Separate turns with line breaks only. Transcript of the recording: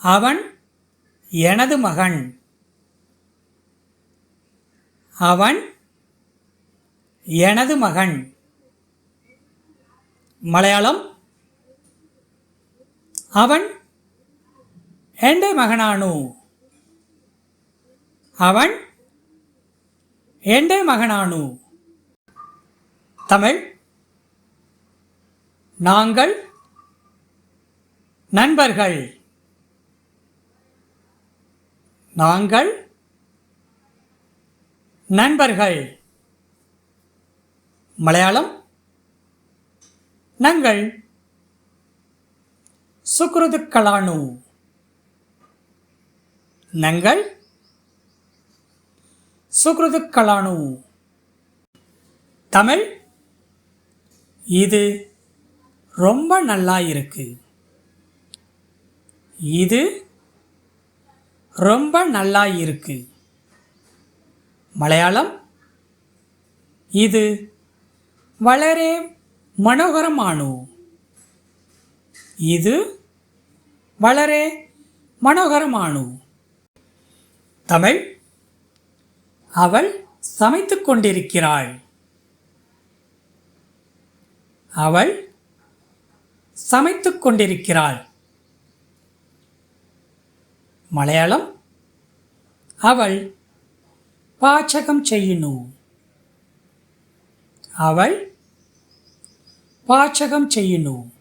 அவன் எனது மகன். அவன் எனது மகன். മലയാളം അവൻ എൻ്റെ മകനാണു. അവൻ എൻ്റെ മകനാണു. தமிழ் நாங்கள் நண்பர்கள். நாங்கள் நண்பர்கள். மலையாளம் ഞങ്ങൾ സുഹൃത്തുക്കളാണു. ഞങ്ങൾ സുഹൃത്തുക്കളാണു. தமிழ் இது ரொம்ப நல்லா இருக்கு. இது ரொம்ப நல்லா இருக்கு. மலையாளம் இது വളരെ മനോഹരമാണു. இது വളരെ മനോഹരമാണു. தமிழ் அவள் சமைத்துக் கொண்டிருக்கிறாள். அவள் சமைத்துக் கொண்டிருக்கிறாள். மலையாளம் அவள் പാചകം ചെയ്യുന്നു. അവൾ പാചകം ചെയ്യുന്നു.